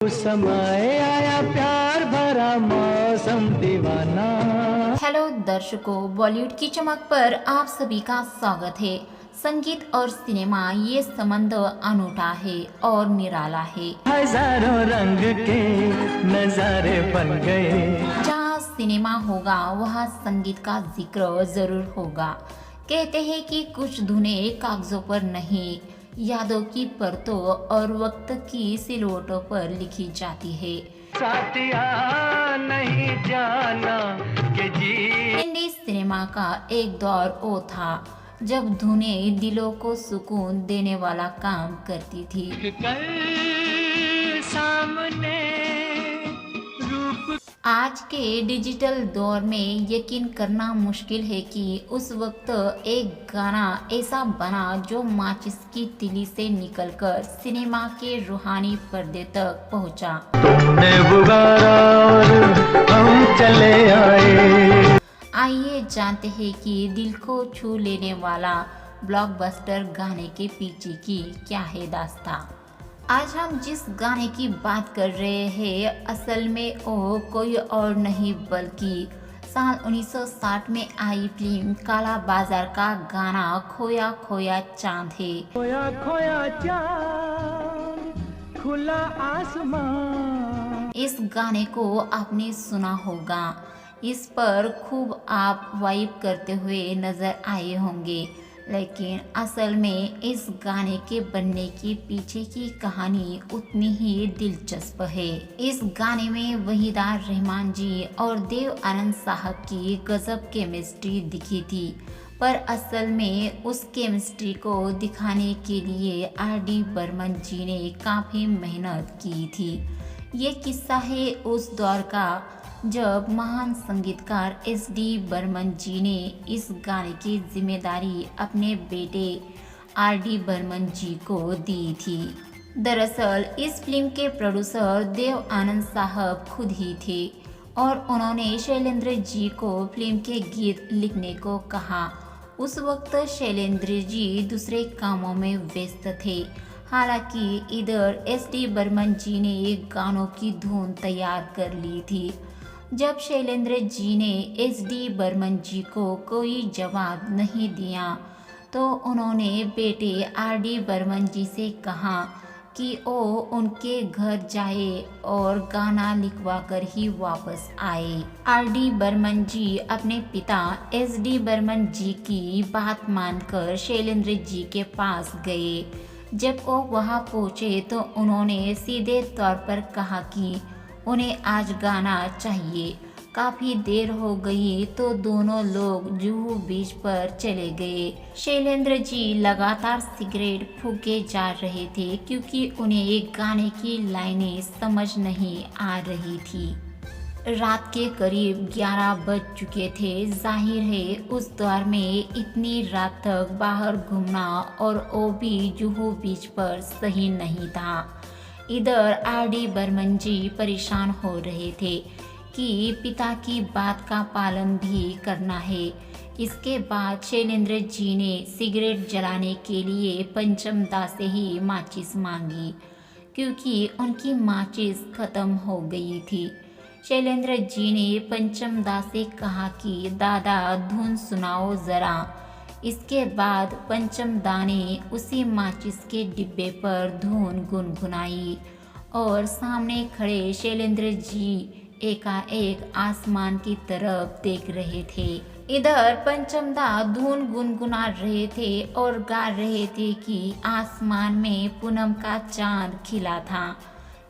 उस समय आया प्यार भरा मौसम दीवाना। हेलो दर्शकों, बॉलीवुड की चमक पर आप सभी का स्वागत है। संगीत और सिनेमा ये संबंध अनूठा है और निराला है। हजारों रंग के नजारे बन गए। जहाँ सिनेमा होगा वहाँ संगीत का जिक्र जरूर होगा। कहते हैं कि कुछ धुनें कागजों पर नहीं, यादों की परतों और वक्त की सिलवटों पर लिखी जाती है। साथिया नहीं जाना कि जी। हिंदी सिनेमा का एक दौर वो था जब धुनें दिलों को सुकून देने वाला काम करती थी। कल सामने रूप। आज के डिजिटल दौर में यकीन करना मुश्किल है कि उस वक्त एक गाना ऐसा बना जो माचिस की तीली से निकलकर सिनेमा के रूहानी पर्दे तक पहुंचा। तुमने पुकारा और हम चले आए। आइए जानते हैं कि दिल को छू लेने वाला ब्लॉकबस्टर गाने के पीछे की क्या है दास्तां। आज हम जिस गाने की बात कर रहे हैं असल में वो कोई और नहीं बल्कि साल 1960 में आई फिल्म काला बाजार का गाना खोया खोया चांद है। खोया खोया चांद खुला आसमान। इस गाने को आपने सुना होगा, इस पर खूब आप वाइब करते हुए नजर आए होंगे, लेकिन असल में इस गाने के बनने के पीछे की कहानी उतनी ही दिलचस्प है। इस गाने में वहीदा रहमान जी और देव आनंद साहब की गजब केमिस्ट्री दिखी थी, पर असल में उस केमिस्ट्री को दिखाने के लिए R.D. बर्मन जी ने काफ़ी मेहनत की थी। ये किस्सा है उस दौर का जब महान संगीतकार S.D. बर्मन जी ने इस गाने की जिम्मेदारी अपने बेटे R.D. बर्मन जी को दी थी। दरअसल इस फिल्म के प्रोड्यूसर देव आनंद साहब खुद ही थे और उन्होंने शैलेंद्र जी को फिल्म के गीत लिखने को कहा। उस वक्त शैलेंद्र जी दूसरे कामों में व्यस्त थे। हालांकि इधर S.D. बर्मन जी ने गानों की धुन तैयार कर ली थी। जब शैलेंद्र जी ने S.D. बर्मन जी को कोई जवाब नहीं दिया तो उन्होंने बेटे R.D. बर्मन जी से कहा कि वो उनके घर जाए और गाना लिखवा कर ही वापस आए। R.D. बर्मन जी अपने पिता S.D. बर्मन जी की बात मानकर शैलेंद्र जी के पास गए। जब वो वहां पहुंचे तो उन्होंने सीधे तौर पर कहा कि उन्हें आज गाना चाहिए। काफी देर हो गई तो दोनों लोग जुहू बीच पर चले गए। शैलेंद्र जी लगातार सिगरेट फूके जा रहे थे क्योंकि उन्हें एक गाने की लाइनें समझ नहीं आ रही थी। रात के करीब 11 बज चुके थे। जाहिर है उस दौर में इतनी रात तक बाहर घूमना और वो भी जुहू बीच पर सही नहीं था। इधर R.D. बर्मन जी परेशान हो रहे थे कि पिता की बात का पालन भी करना है। इसके बाद शैलेंद्र जी ने सिगरेट जलाने के लिए पंचम दा से ही माचिस मांगी क्योंकि उनकी माचिस खत्म हो गई थी। शैलेंद्र जी ने पंचम दा से कहा कि दादा धुन सुनाओ जरा। इसके बाद पंचम दा ने उसी माचिस के डिब्बे पर धुन गुनगुनाई और सामने खड़े शैलेंद्र जी एकाएक आसमान की तरफ देख रहे थे। इधर पंचम दा धुन गुनगुना रहे थे और गा रहे थे कि आसमान में पूनम का चांद खिला था।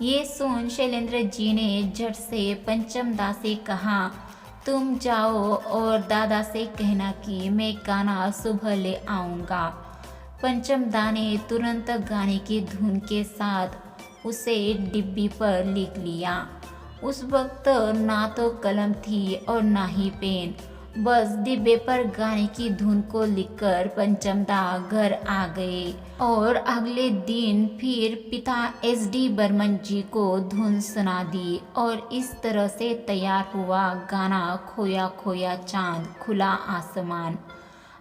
ये सुन शैलेंद्र जी ने झट से पंचम दा से कहा, तुम जाओ और दादा से कहना कि मैं गाना सुबह ले आऊँगा। पंचम दा ने तुरंत गाने की धुन के साथ उसे डिब्बी पर लिख लिया। उस वक्त ना तो कलम थी और ना ही पेन, बस डिब्बे पर गाने की धुन को लिखकर पंचम दा घर आ गए और अगले दिन फिर पिता S.D. बर्मन जी को धुन सुना दी और इस तरह से तैयार हुआ गाना खोया खोया चांद खुला आसमान।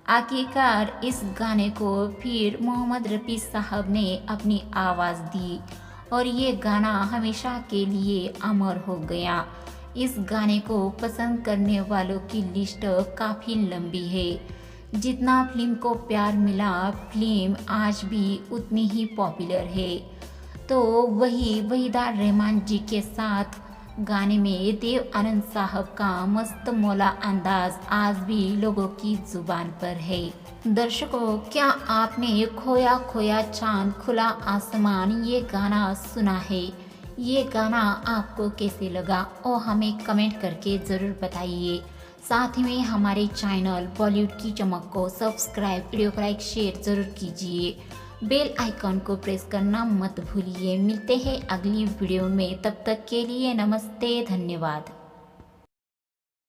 आखिरकार इस गाने को फिर मोहम्मद रफ़ी साहब ने अपनी आवाज़ दी और ये गाना हमेशा के लिए अमर हो गया। इस गाने को पसंद करने वालों की लिस्ट काफ़ी लंबी है। जितना फिल्म को प्यार मिला, फिल्म आज भी उतनी ही पॉपुलर है। तो वही वहीदा रहमान जी के साथ गाने में देव आनंद साहब का मस्त मौला अंदाज आज भी लोगों की जुबान पर है। दर्शकों, क्या आपने खोया खोया चांद खुला आसमान ये गाना सुना है? ये गाना आपको कैसे लगा और हमें कमेंट करके ज़रूर बताइए। साथ ही में हमारे चैनल बॉलीवुड की चमक को सब्सक्राइब, वीडियो को लाइक शेयर ज़रूर कीजिए। बेल आइकॉन को प्रेस करना मत भूलिए। मिलते हैं अगली वीडियो में, तब तक के लिए नमस्ते, धन्यवाद।